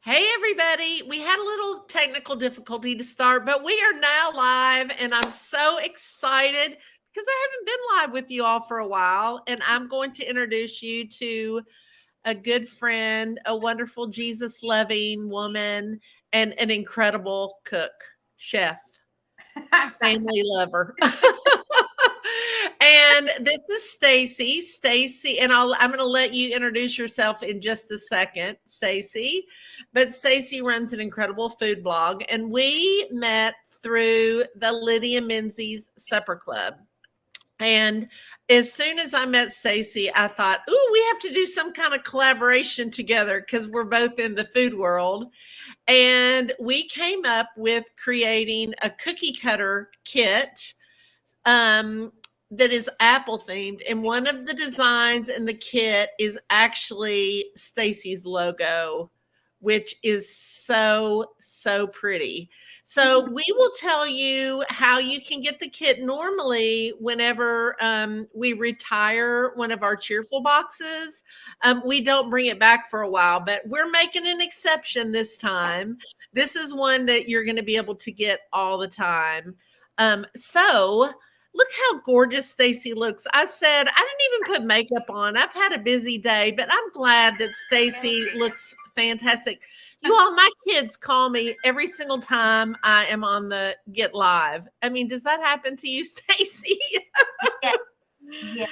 Hey, everybody. We had a little technical difficulty to start, but we are now live, and I'm so excited because I haven't been live with you all for a while. And I'm going to introduce you to a good friend, a wonderful Jesus loving woman, and an incredible cook, chef, family lover. And this is Stacy. Stacy, and I'm going to let you introduce yourself in just a second, Stacy. But Stacy runs an incredible food blog, and we met through the Lydia Menzies Supper Club. And as soon as I met Stacy, I thought, "Ooh, we have to do some kind of collaboration together because we're both in the food world." And we came up with creating a cookie cutter kit that is apple themed, and one of the designs in the kit is actually Stacy's logo, which is so pretty. So we will tell you how you can get the kit normally whenever we retire one of our cheerful boxes. We don't bring it back for a while, but we're making an exception this time. This is one that you're going to be able to get all the time. So look how gorgeous Stacy looks. I said I didn't even put makeup on. I've had a busy day, but I'm glad that Stacy looks fantastic. You all, my kids call me every single time I am on the Get Live. I mean, does that happen to you, Stacy? Yes. Yes.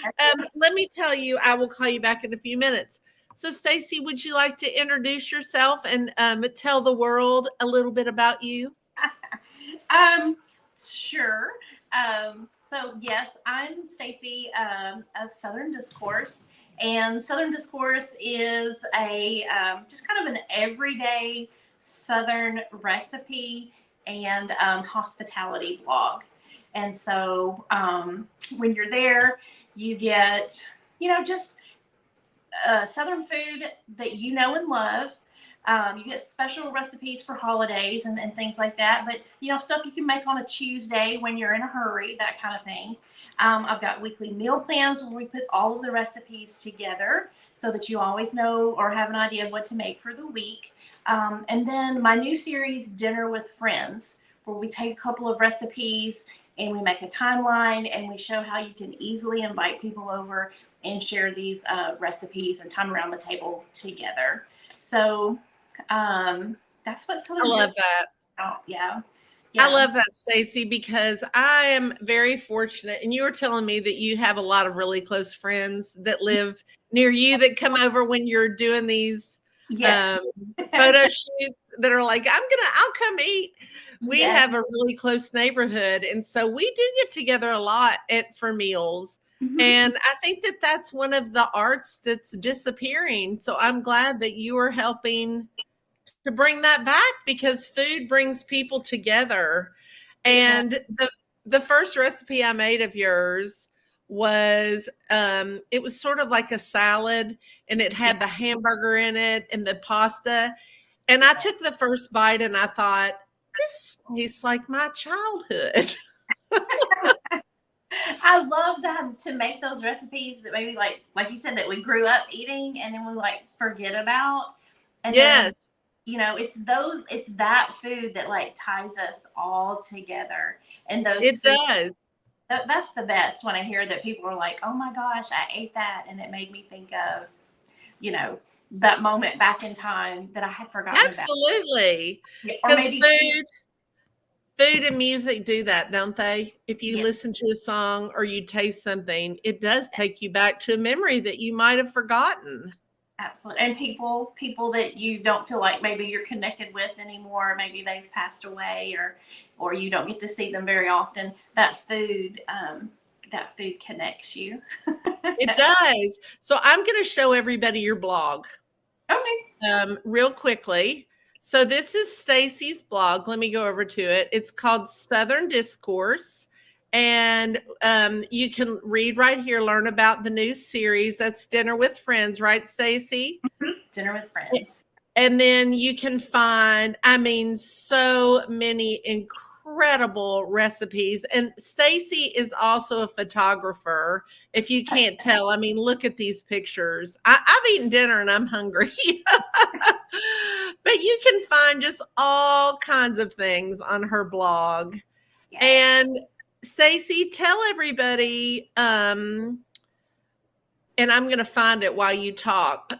Let me tell you, I will call you back in a few minutes. So, Stacy, would you like to introduce yourself and tell the world a little bit about you? Sure. So yes, I'm Stacy of Southern Discourse, and Southern Discourse is a just kind of an everyday Southern recipe and hospitality blog. And so when you're there, you get just Southern food that you know and love. You get special recipes for holidays and things like that, but stuff you can make on a Tuesday when you're in a hurry, that kind of thing. I've got weekly meal plans where we put all of the recipes together so that you always know or have an idea of what to make for the week. And then my new series, Dinner with Friends, where we take a couple of recipes and we make a timeline and we show how you can easily invite people over and share these recipes and time around the table together. So that's what Southern. I love that. Oh, yeah. I love that, Stacy, because I am very fortunate. And you were telling me that you have a lot of really close friends that live near you that come over when you're doing these photo shoots that are like, I'll come eat. We have a really close neighborhood. And so we do get together a lot for meals. Mm-hmm. And I think that that's one of the arts that's disappearing. So I'm glad that you are helping to bring that back because food brings people together. And the first recipe I made of yours was it was sort of like a salad, and it had the hamburger in it and the pasta. And I took the first bite and I thought, this tastes like my childhood. I love to make those recipes that maybe like you said that we grew up eating and then we forget about. And yes. Then, it's that food that ties us all together. And it does. That's the best when I hear that people are like, oh my gosh, I ate that. And it made me think of, that moment back in time that I had forgotten about. Absolutely. Because food and music do that, don't they? If you listen to a song or you taste something, it does take you back to a memory that you might have forgotten. Absolutely. And people that you don't feel like maybe you're connected with anymore, maybe they've passed away or you don't get to see them very often, that food connects you. It does. So I'm going to show everybody your blog. Okay. Real quickly. So this is Stacy's blog. Let me go over to it. It's called Southern Discourse. And you can read right here, learn about the new series. That's Dinner with Friends, right, Stacy? Mm-hmm. Dinner with Friends. And then you can find, so many incredible recipes. And Stacy is also a photographer, if you can't tell. Look at these pictures. I've eaten dinner and I'm hungry. But you find just all kinds of things on her blog. Yes. And Stacey, tell everybody, and I'm going to find it while you talk.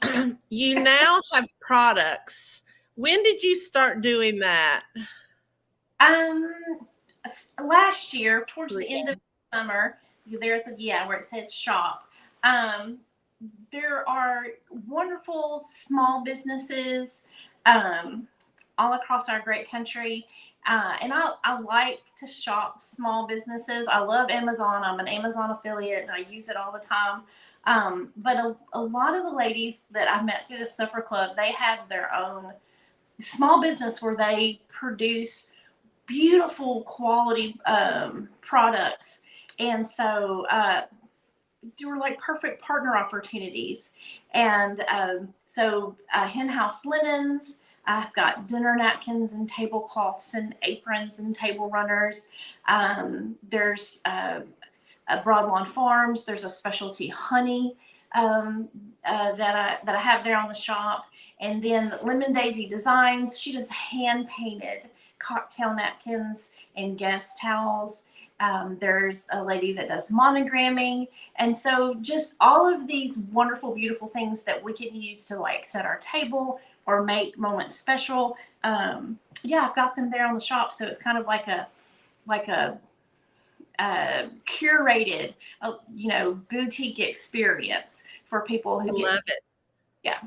You now have products. When did you start doing that? Last year, towards the end of summer, there at the where it says shop. There are wonderful small businesses all across our great country. And I like to shop small businesses. I love Amazon. I'm an Amazon affiliate and I use it all the time. But a lot of the ladies that I met through the supper club, they have their own small business where they produce beautiful quality products. And so they were like perfect partner opportunities. And so hen house linens, I've got dinner napkins and tablecloths and aprons and table runners. There's Broadlawn Farms. There's a specialty honey that I have there on the shop. And then Lemon Daisy Designs, she does hand painted cocktail napkins and guest towels. There's a lady that does monogramming. And so just all of these wonderful, beautiful things that we can use to like set our table or make moments special. I've got them there on the shop. So it's kind of like a curated, boutique experience for people who love it. Yeah.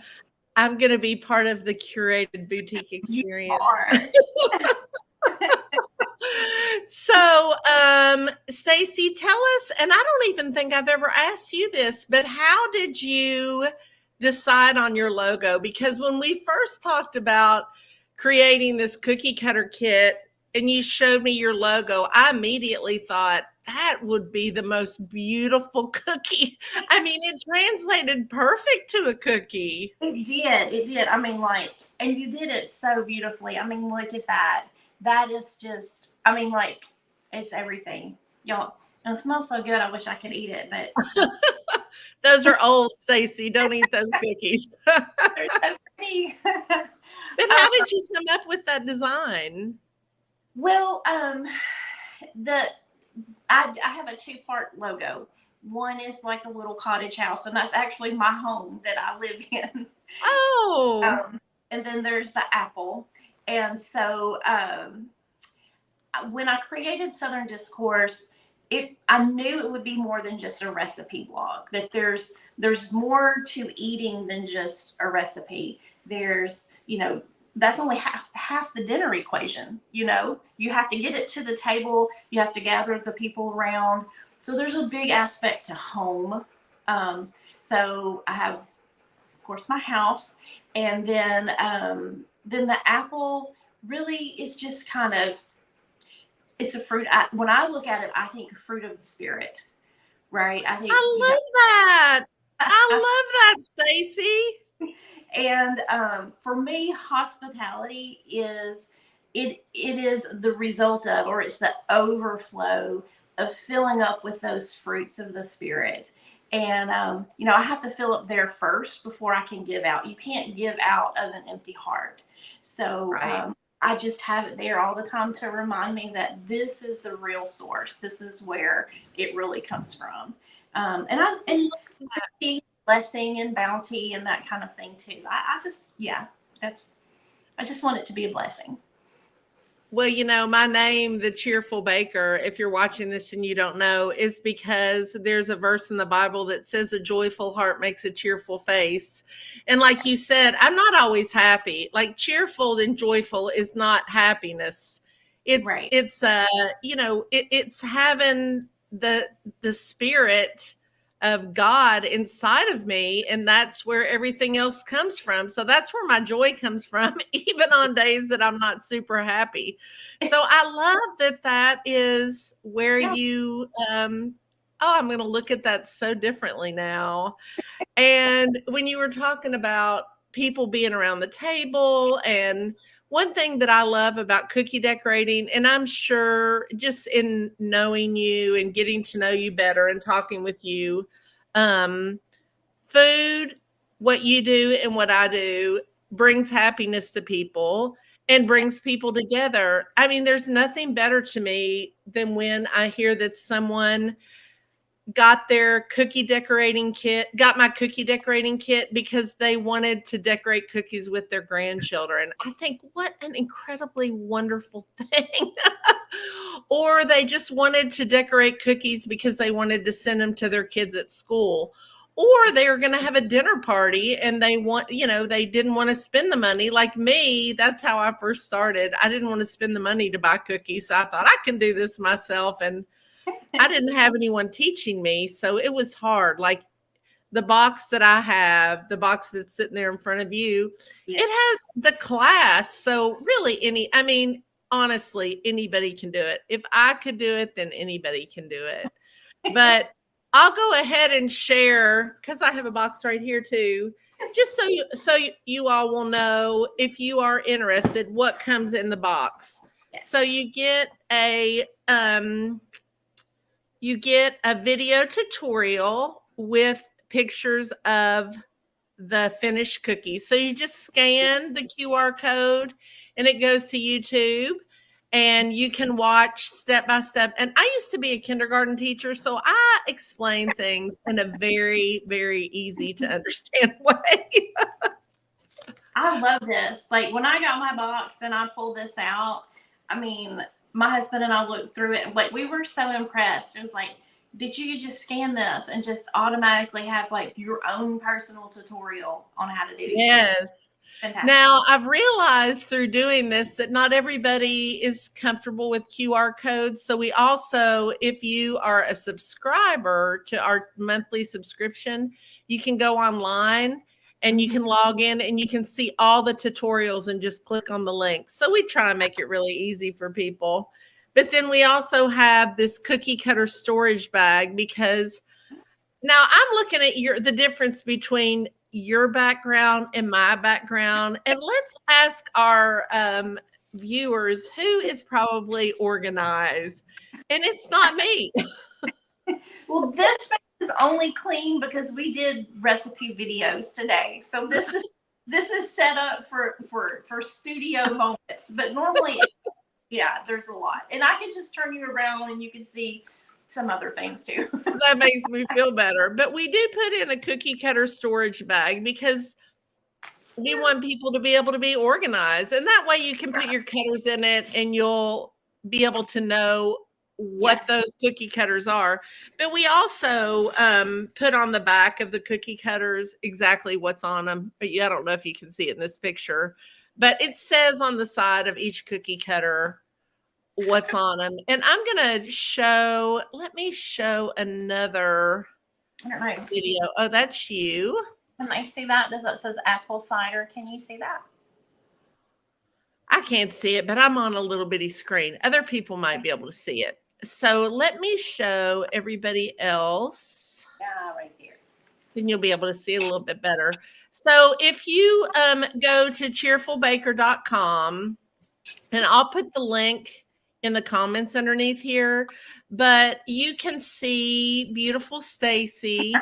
I'm going to be part of the curated boutique experience. So, Stacey, tell us, and I don't even think I've ever asked you this, but how did you decide on your logo? Because when we first talked about creating this cookie cutter kit and you showed me your logo, I immediately thought that would be the most beautiful cookie. I mean, it translated perfect to a cookie. It did. I mean, and you did it so beautifully. I mean, look at that. That is just, I mean, it's everything. Y'all, and it smells so good. I wish I could eat it, but those are old, Stacey. Don't eat those cookies. they're so pretty. But how did you come up with that design? Well, I have a 2-part logo. One is like a little cottage house, and that's actually my home that I live in. Oh. And then there's the apple. And so when I created Southern Discourse, I knew it would be more than just a recipe blog, that there's more to eating than just a recipe. There's, that's only half the dinner equation. You have to get it to the table. You have to gather the people around. So there's a big aspect to home. So I have, of course, my house, and then the apple really is just kind of, it's a fruit. When I look at it, I think fruit of the spirit, right? I love that. I love that, Stacey. And for me, hospitality is it is the result of, or it's the overflow of filling up with those fruits of the spirit. And I have to fill up there first before I can give out. You can't give out of an empty heart. So right. I just have it there all the time to remind me that this is the real source. This is where it really comes from. And blessing and bounty and that kind of thing too. I just want it to be a blessing. Well, my name, the Cheerful Baker, if you're watching this and you don't know, is because there's a verse in the Bible that says a joyful heart makes a cheerful face. And like you said, I'm not always happy. Like cheerful and joyful is not happiness. It's right. It's it's having the spirit of God inside of me, and that's where everything else comes from. So that's where my joy comes from, even on days that I'm not super happy. So I love that is where you I'm going to look at that so differently now. And when you were talking about people being around the table, and one thing that I love about cookie decorating, and I'm sure just in knowing you and getting to know you better and talking with you, food, what you do and what I do brings happiness to people. and brings people together. I mean, there's nothing better to me than when I hear that someone got their cookie decorating kit, got my cookie decorating kit because they wanted to decorate cookies with their grandchildren. I think, what an incredibly wonderful thing. Or they just wanted to decorate cookies because they wanted to send them to their kids at school. Or they were going to have a dinner party and they didn't want to spend the money like me. That's how I first started. I didn't want to spend the money to buy cookies. So I thought I can do this myself. And I didn't have anyone teaching me, so it was hard. Like the box that I have, the box that's sitting there in front of you, Yes. it has the class. So really honestly, anybody can do it. If I could do it, then anybody can do it. But I'll go ahead and share, because I have a box right here too, just so you all will know, if you are interested, what comes in the box. Yes. So you get a video tutorial with pictures of the finished cookie. So you just scan the QR code and it goes to YouTube, and you can watch step by step. And I used to be a kindergarten teacher, so I explain things in a very, very easy to understand way. I love this. Like when I got my box and I pulled this out, I mean, my husband and I looked through it and like we were so impressed. It was like, did you just scan this and just automatically have like your own personal tutorial on how to do it? Yes. Fantastic. Now, I've realized through doing this that not everybody is comfortable with QR codes. So we also, if you are a subscriber to our monthly subscription, you can go online and you can log in and you can see all the tutorials and just click on the links. So we try and make it really easy for people. But then we also have this cookie cutter storage bag, because now I'm looking at the difference between your background and my background. And let's ask our viewers who is probably organized. And it's not me. Well, this space is only clean because we did recipe videos today. So this is set up for studio moments. But normally, yeah, there's a lot. And I can just turn you around and you can see some other things too. That makes me feel better. But we do put in a cookie cutter storage bag because we want people to be able to be organized. And that way you can put your cutters in it and you'll be able to know what those cookie cutters are. But we also put on the back of the cookie cutters exactly what's on them. I don't know if you can see it in this picture, but it says on the side of each cookie cutter what's on them. And I'm going to let me show another video. Oh, that's you. Can I see that? That says apple cider. Can you see that? I can't see it, but I'm on a little bitty screen. Other people might be able to see it. So let me show everybody else. Yeah, right there. Then you'll be able to see it a little bit better. So if you go to cheerfulbaker.com, and I'll put the link in the comments underneath here, but you can see beautiful Stacy.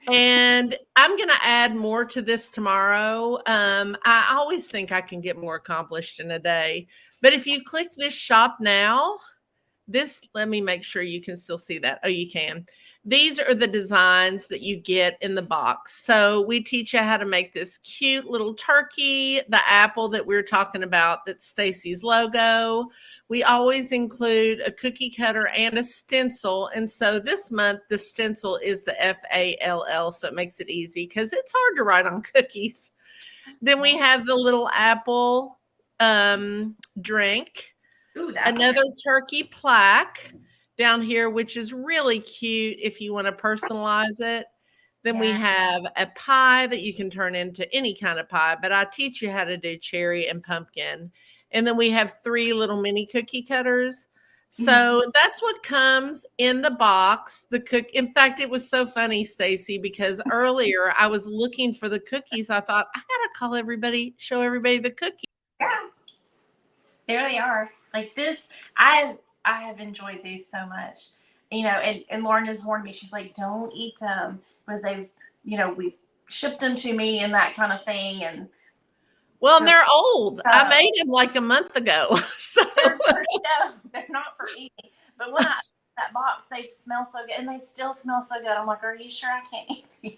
And I'm going to add more to this tomorrow. I always think I can get more accomplished in a day. But if you click this shop now, let me make sure you can still see that. Oh, you can. These are the designs that you get in the box. So we teach you how to make this cute little turkey, the apple that we were talking about, that's Stacy's logo. We always include a cookie cutter and a stencil. And so this month, the stencil is the FALL. So it makes it easy because it's hard to write on cookies. Then we have the little apple drink. Ooh, another turkey plaque down here, which is really cute if you want to personalize it. Then we have a pie that you can turn into any kind of pie, but I teach you how to do cherry and pumpkin. And then we have 3 little mini cookie cutters. So that's what comes in the box. In fact, it was so funny, Stacy, because earlier I was looking for the cookies. I thought, I gotta call everybody, show everybody the cookies. Yeah. There they are. Like this, I have enjoyed these so much, and Lauren has warned me. She's like, don't eat them because we've shipped them to me and that kind of thing. And Well, and So, they're old. I uh, made them like a month ago. So they're for show. They're not for eating. But when I that box, they smell so good, and they still smell so good. I'm like, are you sure I can't eat these?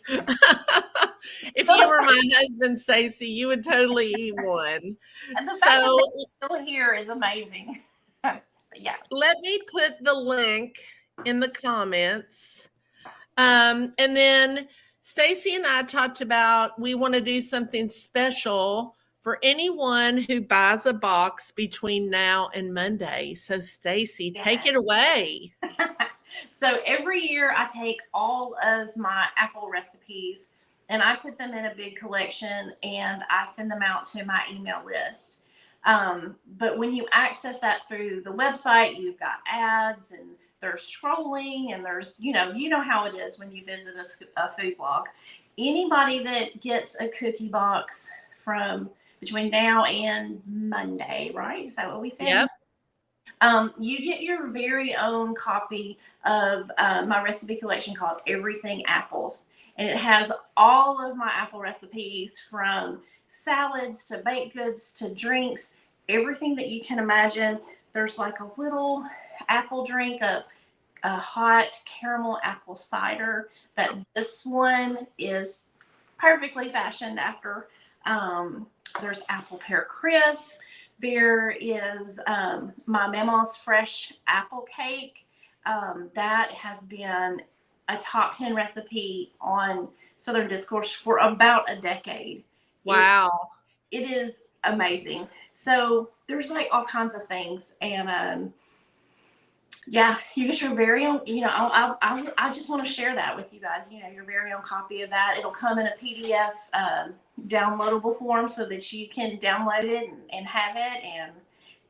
if you were my husband, Stacey, you would totally eat one. And the fact that So they're still here is amazing. But yeah. let me put the link in the comments. And then Stacy and I talked about we want to do something special for anyone who buys a box between now and Monday. So Stacy, take Yeah. it away. So every year I take all of my apple recipes and I put them in a big collection and I send them out to my email list. But when you access that through the website, you've got ads and there's scrolling and there's, you know how it is when you visit a food blog. Anybody that gets a cookie box from between now and Monday, right? Is that what we said? Yep. You get your very own copy of my recipe collection called Everything Apples. And it has all of my apple recipes from salads to baked goods to drinks, everything that you can imagine. There's like a little apple drink, a hot caramel apple cider. That this one is perfectly fashioned after. There's apple pear crisp. There is my Mama's fresh apple cake. That has been a top 10 recipe on Southern Discourse for about a decade. Wow. It is amazing. So there's like all kinds of things. And yeah, you get your very own, I just want to share that with you guys, your very own copy of that. It'll come in a PDF downloadable form so that you can download it and have it.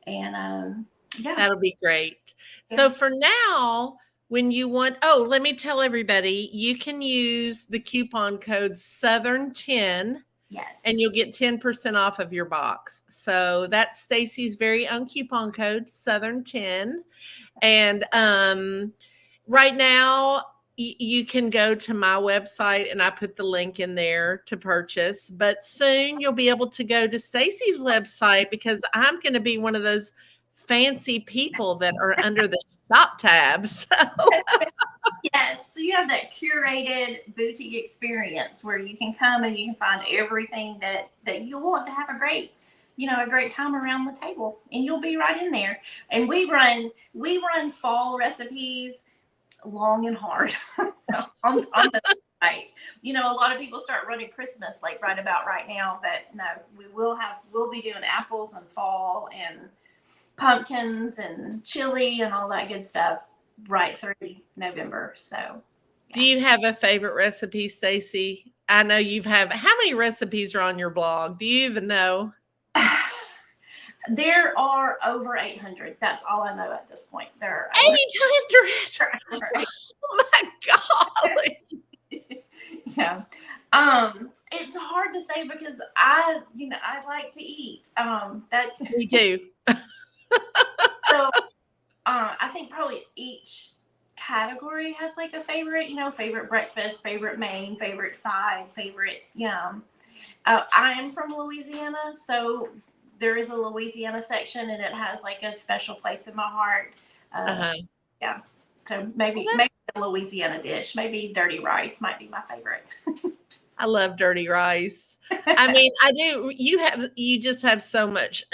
And yeah. That'll be great. Yeah. So for now, when you want, let me tell everybody, you can use the coupon code Southern10. Yes. And you'll get 10% off of your box. So that's Stacy's very own coupon code, Southern10. And right now, you can go to my website and I put the link in there to purchase. But soon you'll be able to go to Stacy's website because I'm going to be one of those fancy people that are under the shop tab. So. Yes, so you have that curated boutique experience where you can come and you can find everything that you want to have a great time around the table, and you'll be right in there. And we run fall recipes long and hard on the site. A lot of people start running Christmas like right about right now, but no, we'll be doing apples and fall and pumpkins and chili and all that good stuff right through November. So yeah. Do you have a favorite recipe, Stacy? I know how many recipes are on your blog? Do you even know? There are over 800. That's all I know at this point. There are 800. Oh my God. Yeah. It's hard to say because I like to eat. That's me too. So I think probably each category has like a favorite, favorite breakfast, favorite main, favorite side, favorite yum. I am from Louisiana, so there is a Louisiana section and it has like a special place in my heart. Yeah. So maybe a Louisiana dish, maybe dirty rice might be my favorite. I love dirty rice. I mean, I do. You just have so much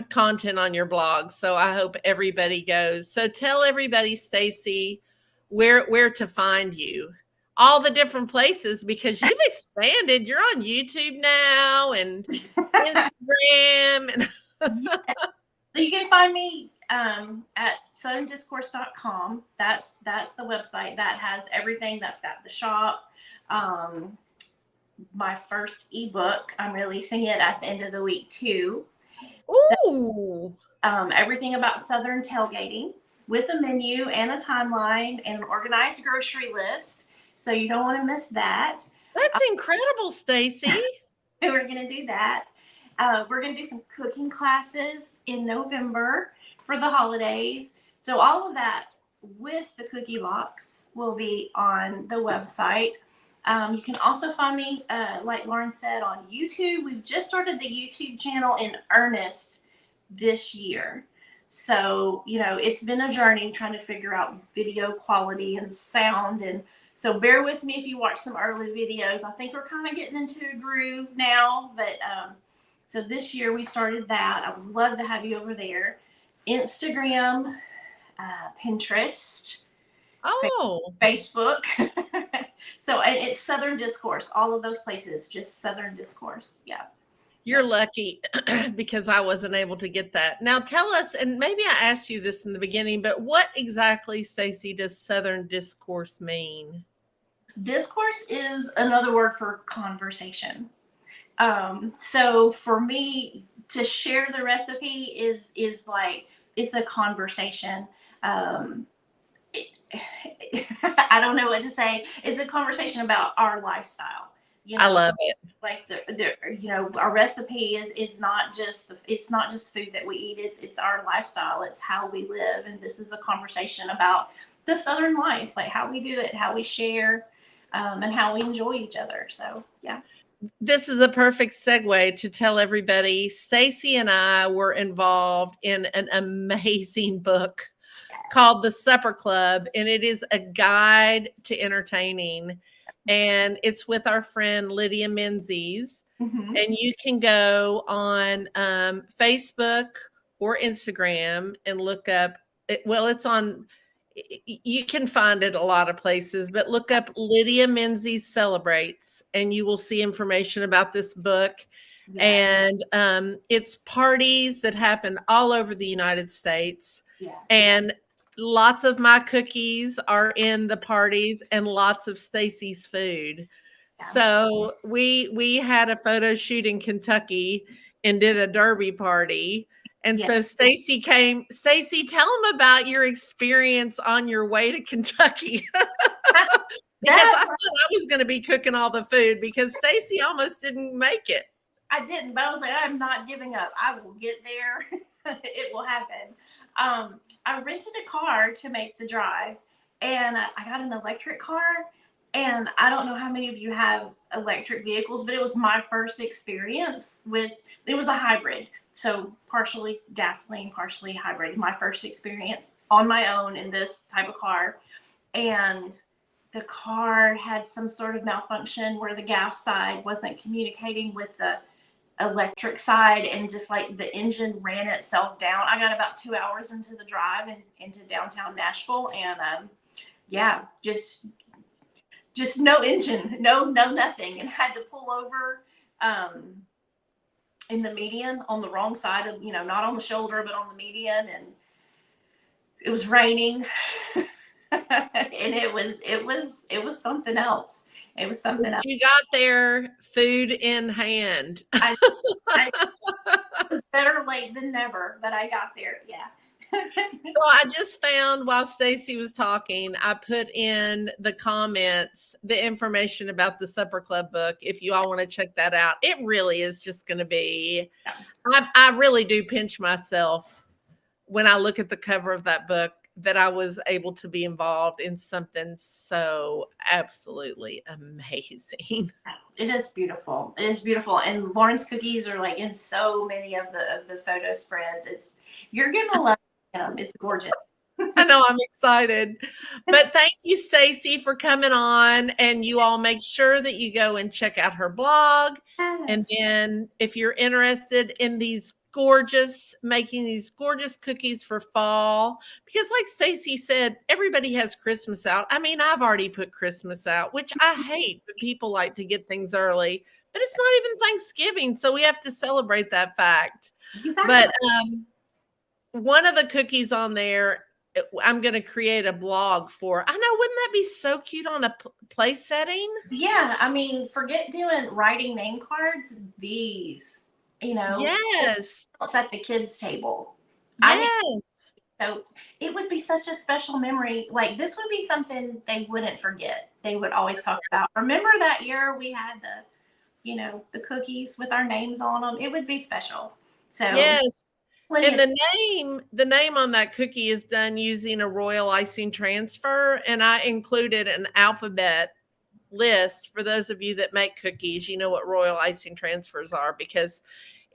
content on your blog. So I hope everybody goes. So tell everybody, Stacy, where to find you. All the different places because you've expanded. You're on YouTube now and Instagram. And So you can find me at southerndiscourse.com. That's the website that has everything. That's got the shop. My first ebook, I'm releasing it at the end of the week too. Ooh. Everything about Southern tailgating with a menu and a timeline and an organized grocery list. So you don't want to miss that. That's incredible, Stacy. We're going to do that. We're going to do some cooking classes in November for the holidays. So all of that with the cookie box will be on the website. You can also find me, like Lauren said, on YouTube. We've just started the YouTube channel in earnest this year. So, it's been a journey trying to figure out video quality and sound. And so bear with me if you watch some early videos. I think we're kind of getting into a groove now. But so this year we started that. I would love to have you over there. Instagram, Pinterest, Oh, Facebook. So, and it's Southern Discourse, all of those places, just Southern Discourse. Yeah. you're lucky because I wasn't able to get that. Now tell us, and maybe I asked you this in the beginning, but what exactly, Stacey, does Southern Discourse mean? Discourse is another word for conversation. So for me to share the recipe is like, it's a conversation. It, I don't know what to say. It's a conversation about our lifestyle. I love it. Like our recipe is not just it's not just food that we eat. It's our lifestyle. It's how we live, and this is a conversation about the Southern life, like how we do it, how we share, and how we enjoy each other. So yeah. This is a perfect segue to tell everybody Stacey and I were involved in an amazing book called The Supper Club, and it is a guide to entertaining. And it's with our friend Lydia Menzies. Mm-hmm. And you can go on Facebook or Instagram and look up. It's on. You can find it a lot of places, but look up Lydia Menzies Celebrates, and you will see information about this book. Yeah. And it's parties that happen all over the United States. Yeah. And lots of my cookies are in the parties, and lots of Stacey's food. Yeah. So we had a photo shoot in Kentucky and did a derby party. And so Stacey came. Stacey, tell them about your experience on your way to Kentucky. Because I thought I was going to be cooking all the food because Stacey almost didn't make it. I didn't, but I was like, I'm not giving up. I will get there. It will happen. I rented a car to make the drive, and I got an electric car. And I don't know how many of you have electric vehicles, but it was my first experience with, it was a hybrid. So partially gasoline, partially hybrid. My first experience on my own in this type of car. And the car had some sort of malfunction where the gas side wasn't communicating with the electric side, and just like the engine ran itself down. I got about 2 hours into the drive and into downtown Nashville, and just no engine, no nothing, and had to pull over in the median on the wrong side of, not on the shoulder, but on the median. And it was raining. And it was something else. It was something else. You got there, food in hand. I it was better late than never, but I got there. Yeah. So I just found while Stacey was talking, I put in the comments the information about the Supper Club book. If you all want to check that out, it really is just going to be, I really do pinch myself when I look at the cover of that book that I was able to be involved in something so absolutely amazing. It is beautiful. It is beautiful. And Lauren's cookies are like in so many of the photo spreads. You're going to love them. It's gorgeous. I know, I'm excited. But thank you, Stacey, for coming on. And you all make sure that you go and check out her blog. Yes. And then if you're interested in making these gorgeous cookies for fall, because like Stacey said, everybody has Christmas out. I mean, I've already put Christmas out, which I hate, but people like to get things early. But it's not even Thanksgiving, so we have to celebrate that fact. Exactly. But one of the cookies on there, I'm going to create a blog for. I know, wouldn't that be so cute on a place setting? Yeah, I mean, forget writing name cards. These, yes, it's at the kids' table. Yes. So it would be such a special memory. Like, this would be something they wouldn't forget. They would always talk about. Remember that year we had the cookies with our names on them? It would be special. So yes. And the name on that cookie is done using a royal icing transfer, and I included an alphabet list for those of you that make cookies. You know what royal icing transfers are, because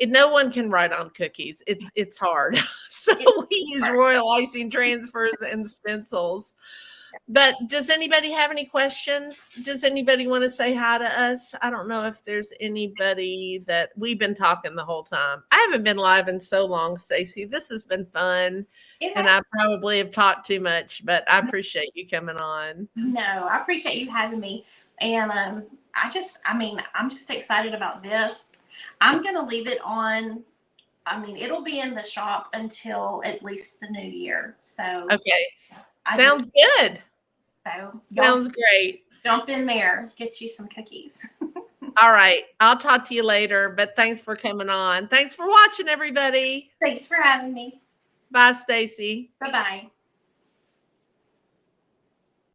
no one can write on cookies. It's hard. So we use royal icing transfers and stencils. But does anybody have any questions? Does anybody want to say hi to us? I don't know if there's anybody that we've been talking the whole time. I haven't been live in so long, Stacey. This has been fun. And I probably have talked too much, but I appreciate you coming on. No, I appreciate you having me. And I'm just excited about this. I'm going to leave it on. It'll be in the shop until at least the new year. So okay. Sounds good. So sounds great. Jump in there, get you some cookies. All right. I'll talk to you later, but thanks for coming on. Thanks for watching, everybody. Thanks for having me. Bye, Stacey. Bye-bye.